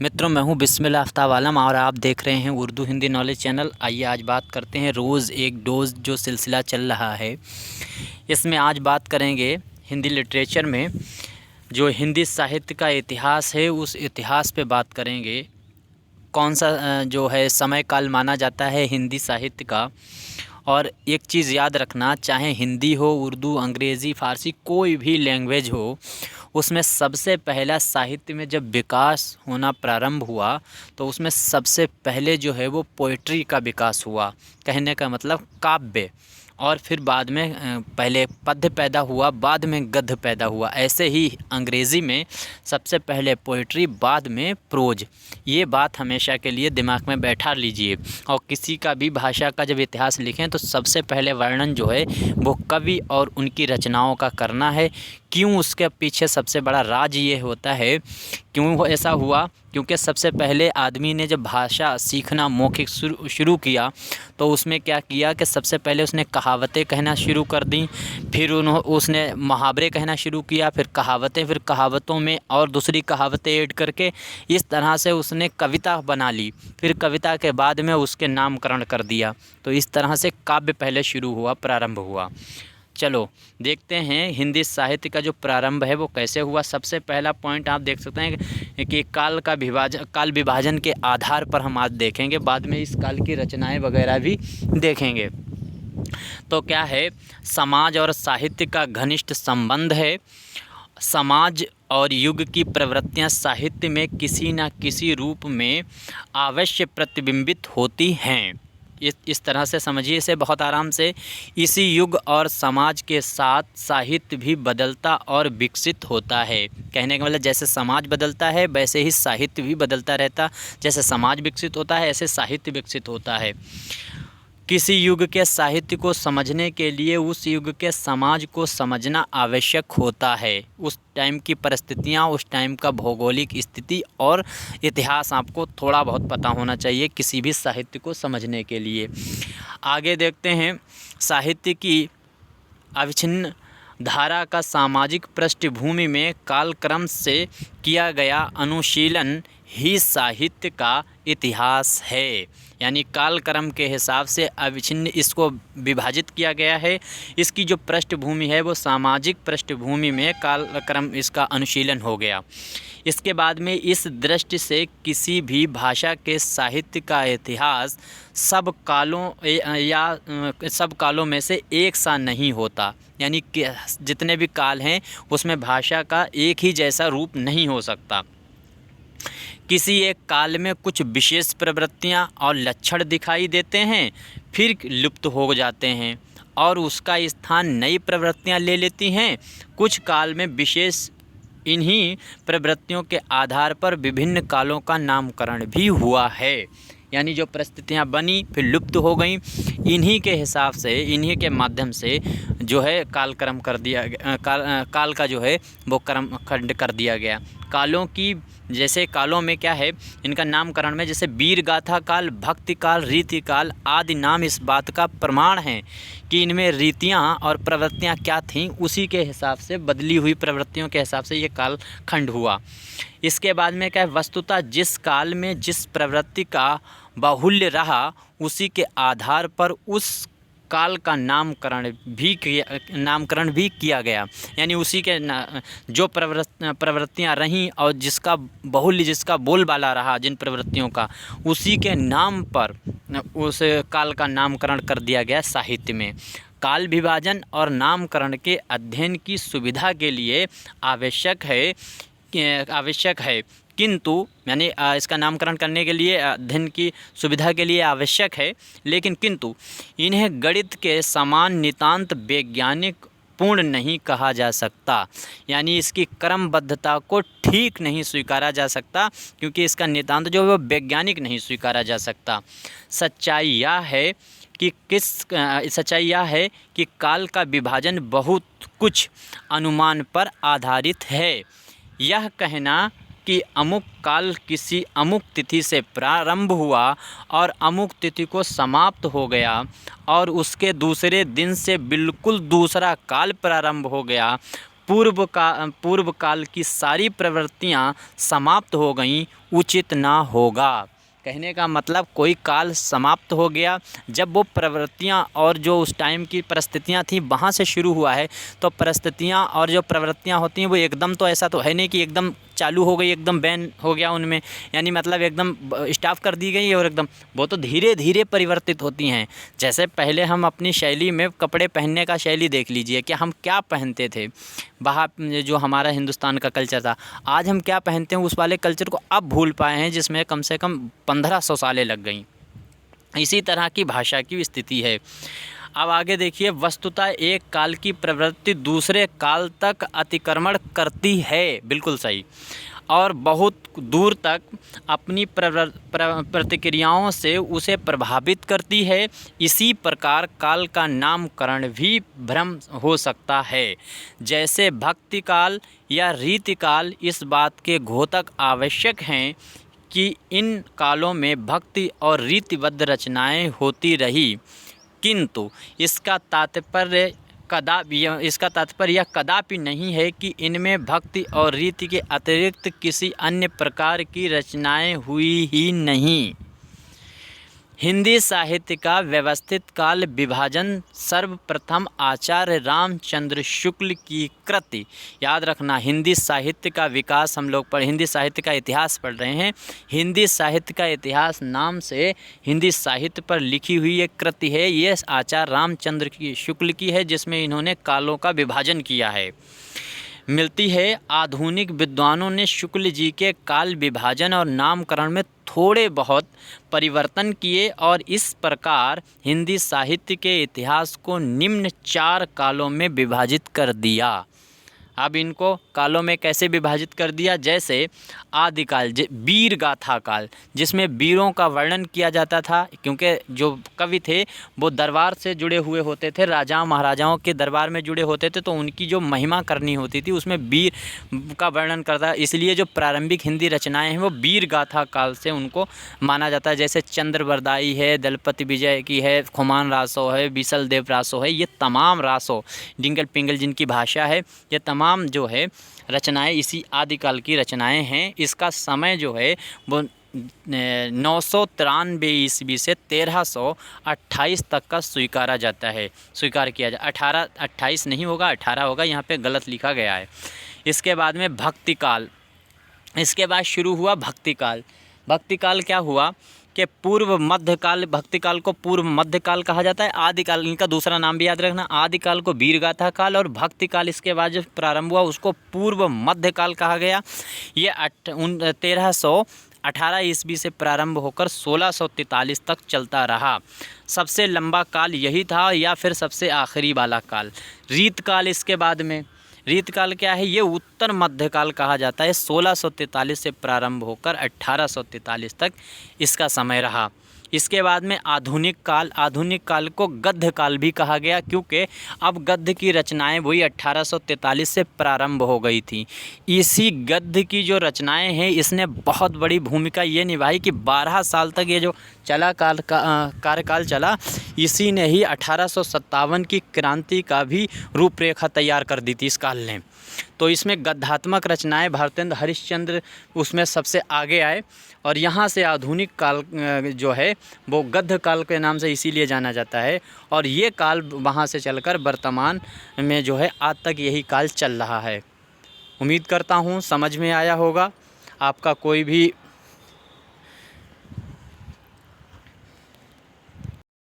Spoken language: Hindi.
मित्रों, मैं हूं बिस्मिल्लाह आफ्ताब आलम और आप देख रहे हैं उर्दू हिंदी नॉलेज चैनल। आइए आज बात करते हैं रोज़ एक डोज़ जो सिलसिला चल रहा है। इसमें आज बात करेंगे हिंदी लिटरेचर में जो हिंदी साहित्य का इतिहास है, उस इतिहास पे बात करेंगे। कौन सा जो है समय काल माना जाता है हिंदी साहित्य का। और एक चीज़ याद रखना, चाहे हिंदी हो, उर्दू, अंग्रेज़ी, फ़ारसी, कोई भी लैंग्वेज हो, उसमें सबसे पहला साहित्य में जब विकास होना प्रारंभ हुआ तो उसमें सबसे पहले जो है वो पोइट्री का विकास हुआ। कहने का मतलब काव्य। और फिर बाद में पहले पद्य पैदा हुआ, बाद में गद्य पैदा हुआ। ऐसे ही अंग्रेज़ी में सबसे पहले पोइट्री, बाद में प्रोज। ये बात हमेशा के लिए दिमाग में बैठा लीजिए। और किसी का भी भाषा का जब इतिहास लिखें तो सबसे पहले वर्णन जो है वो कवि और उनकी रचनाओं का करना है। क्यों? उसके पीछे सबसे बड़ा राज ये होता है। क्यों ऐसा हुआ? क्योंकि सबसे पहले आदमी ने जब भाषा सीखना मौखिक शुरू किया तो उसमें क्या किया कि सबसे पहले उसने कहावतें कहना शुरू कर दी। फिर उसने मुहावरे कहना शुरू किया, फिर कहावतें, फिर कहावतों में और दूसरी कहावतें ऐड करके इस तरह से उसने कविता बना ली। फिर कविता के बाद में उसके नामकरण कर दिया। तो इस तरह से काव्य पहले शुरू हुआ, प्रारंभ हुआ। चलो देखते हैं हिंदी साहित्य का जो प्रारंभ है वो कैसे हुआ। सबसे पहला पॉइंट आप देख सकते हैं कि काल विभाजन के आधार पर हम आज देखेंगे। बाद में इस काल की रचनाएं वगैरह भी देखेंगे। तो क्या है, समाज और साहित्य का घनिष्ठ संबंध है। समाज और युग की प्रवृत्तियां साहित्य में किसी न किसी रूप में अवश्य प्रतिबिंबित होती हैं। इस तरह से समझिए इसे बहुत आराम से। इसी युग और समाज के साथ साहित्य भी बदलता और विकसित होता है। कहने का मतलब जैसे समाज बदलता है वैसे ही साहित्य भी बदलता रहता। जैसे समाज विकसित होता है ऐसे साहित्य विकसित होता है। किसी युग के साहित्य को समझने के लिए उस युग के समाज को समझना आवश्यक होता है। उस टाइम की परिस्थितियाँ, उस टाइम का भौगोलिक स्थिति और इतिहास आपको थोड़ा बहुत पता होना चाहिए किसी भी साहित्य को समझने के लिए। आगे देखते हैं, साहित्य की अविच्छिन्न धारा का सामाजिक पृष्ठभूमि में कालक्रम से किया गया अनुशीलन ही साहित्य का इतिहास है। यानी कालक्रम के हिसाब से अविच्छिन्न इसको विभाजित किया गया है। इसकी जो पृष्ठभूमि है वो सामाजिक पृष्ठभूमि में कालक्रम इसका अनुशीलन हो गया। इसके बाद में इस दृष्टि से किसी भी भाषा के साहित्य का इतिहास सब कालों में से एक सा नहीं होता। यानी कि जितने भी काल हैं उसमें भाषा का एक ही जैसा रूप नहीं हो सकता। किसी एक काल में कुछ विशेष प्रवृत्तियां और लक्षण दिखाई देते हैं, फिर लुप्त हो जाते हैं और उसका स्थान नई प्रवृत्तियां ले लेती हैं। कुछ काल में विशेष इन्हीं प्रवृत्तियों के आधार पर विभिन्न कालों का नामकरण भी हुआ है। यानी जो परिस्थितियाँ बनी फिर लुप्त हो गईं, इन्हीं के हिसाब से, इन्हीं के माध्यम से जो है कालक्रम कर दिया गया। काल का जो है वो क्रम खंड कर दिया गया। कालों की, जैसे कालों में क्या है, इनका नामकरण में जैसे वीर गाथा काल, भक्ति काल, रीति काल आदि नाम इस बात का प्रमाण है कि इनमें रीतियाँ और प्रवृत्तियाँ क्या थीं, उसी के हिसाब से बदली हुई प्रवृत्तियों के हिसाब से ये काल खंड हुआ। इसके बाद में क्या है, वस्तुतः जिस काल में जिस प्रवृत्ति का बाहुल्य रहा उसी के आधार पर उस काल का नामकरण भी किया गया। यानी उसी के जो प्रवृत्तियाँ रहीं और जिसका बाहुल्य, जिसका बोलबाला रहा जिन प्रवृत्तियों का, उसी के नाम पर उस काल का नामकरण कर दिया गया साहित्य में। काल विभाजन और नामकरण के अध्ययन की सुविधा के लिए आवश्यक है किंतु यानी इसका नामकरण करने के लिए अध्ययन की सुविधा के लिए आवश्यक है, लेकिन किंतु इन्हें गणित के समान नितांत वैज्ञानिक पूर्ण नहीं कहा जा सकता। यानी इसकी क्रमबद्धता को ठीक नहीं स्वीकारा जा सकता, क्योंकि इसका नितांत जो है वो वैज्ञानिक नहीं स्वीकारा जा सकता। सच्चाई यह है कि काल का विभाजन बहुत कुछ अनुमान पर आधारित है। यह कहना कि अमुक काल किसी अमुक तिथि से प्रारंभ हुआ और अमुक तिथि को समाप्त हो गया और उसके दूसरे दिन से बिल्कुल दूसरा काल प्रारंभ हो गया, पूर्व काल की सारी प्रवृत्तियाँ समाप्त हो गईं, उचित ना होगा। कहने का मतलब कोई काल समाप्त हो गया, जब वो प्रवृत्तियाँ और जो उस टाइम की परिस्थितियाँ थी वहाँ से शुरू हुआ है। तो परिस्थितियाँ और जो प्रवृत्तियाँ होती हैं वो एकदम तो ऐसा तो है नहीं कि एकदम चालू हो गई, एकदम बैन हो गया उनमें, यानी मतलब एकदम स्टॉप कर दी गई और एकदम, वो तो धीरे धीरे परिवर्तित होती हैं। जैसे पहले हम अपनी शैली में कपड़े पहनने का शैली देख लीजिए कि हम क्या पहनते थे, बाहर जो हमारा हिंदुस्तान का कल्चर था, आज हम क्या पहनते हैं उस वाले कल्चर को अब भूल पाए हैं, जिसमें कम से कम 1500 सालें लग गई। इसी तरह की भाषा की स्थिति है। अब आगे देखिए, वस्तुतः एक काल की प्रवृत्ति दूसरे काल तक अतिक्रमण करती है, बिल्कुल सही, और बहुत दूर तक अपनी प्रतिक्रियाओं से उसे प्रभावित करती है। इसी प्रकार काल का नामकरण भी भ्रम हो सकता है। जैसे भक्ति काल या रीति काल इस बात के घोतक आवश्यक हैं कि इन कालों में भक्ति और रीतिबद्ध रचनाएं होती रही, किंतु इसका तात्पर्य यह कदापि नहीं है कि इनमें भक्ति और रीति के अतिरिक्त किसी अन्य प्रकार की रचनाएं हुई ही नहीं। हिंदी साहित्य का व्यवस्थित काल विभाजन सर्वप्रथम आचार्य रामचंद्र शुक्ल की कृति, याद रखना, हिंदी साहित्य का विकास हम लोग हिंदी साहित्य का इतिहास पढ़ रहे हैं। हिंदी साहित्य का इतिहास नाम से हिंदी साहित्य पर लिखी हुई एक कृति है, ये आचार्य रामचंद्र शुक्ल की है, जिसमें इन्होंने कालों का विभाजन किया है। मिलती है आधुनिक विद्वानों ने शुक्ल जी के काल विभाजन और नामकरण में थोड़े बहुत परिवर्तन किए और इस प्रकार हिंदी साहित्य के इतिहास को निम्न 4 कालों में विभाजित कर दिया। अब इनको कालों में कैसे विभाजित कर दिया, जैसे आदिकाल, वीर गाथा काल, जिसमें वीरों का वर्णन किया जाता था, क्योंकि जो कवि थे वो दरबार से जुड़े हुए होते थे, राजा महाराजाओं के दरबार में जुड़े होते थे, तो उनकी जो महिमा करनी होती थी उसमें वीर का वर्णन करता है। इसलिए जो प्रारंभिक हिंदी रचनाएं हैं वो वीर गाथा काल से उनको माना जाता है। जैसे चंद्रवरदाई है, दलपति विजय की है, खुमान रासो है, बीसल देव रासो है, ये तमाम रासो, डिंगल पिंगल जिनकी भाषा है, ये तमाम जो है रचनाएं इसी आदिकाल की रचनाएं हैं। इसका समय जो है वो 993 ईस्वी से 1328 तक का स्वीकारा जाता है, स्वीकार किया जाए। 28 नहीं होगा, 18 होगा, यहाँ पे गलत लिखा गया है। इसके बाद में भक्ति काल, इसके बाद शुरू हुआ भक्ति काल। भक्ति काल क्या हुआ कि पूर्व मध्यकाल, भक्ति काल को पूर्व मध्यकाल कहा जाता है। आदिकाल, इनका दूसरा नाम भी याद रखना, आदिकाल को वीरगाथा काल, और भक्ति काल इसके बाद जो प्रारंभ हुआ उसको पूर्व मध्यकाल कहा गया। ये 1318 ईस्वी से प्रारंभ होकर 1643 तक चलता रहा। सबसे लंबा काल यही था, या फिर सबसे आखिरी वाला काल रीत काल। इसके बाद में रीत काल क्या है, ये उत्तर मध्यकाल कहा जाता है। 1643 से प्रारंभ होकर 1843 तक इसका समय रहा। इसके बाद में आधुनिक काल, आधुनिक काल को गद्य काल भी कहा गया, क्योंकि अब गद्य की रचनाएं वही 1843 से प्रारंभ हो गई थी। इसी गद्य की जो रचनाएं हैं इसने बहुत बड़ी भूमिका ये निभाई कि 12 साल तक ये जो चला कार्यकाल चला, इसी ने ही 1857 की क्रांति का भी रूपरेखा तैयार कर दी थी इस काल ने। तो इसमें गद्यात्मक रचनाएं भारतेंद्र हरिश्चंद्र उसमें सबसे आगे आए, और यहाँ से आधुनिक काल जो है वो गद्य काल के नाम से इसीलिए जाना जाता है। और ये काल वहाँ से चलकर वर्तमान में जो है आज तक यही काल चल रहा है। उम्मीद करता हूँ समझ में आया होगा। आपका कोई भी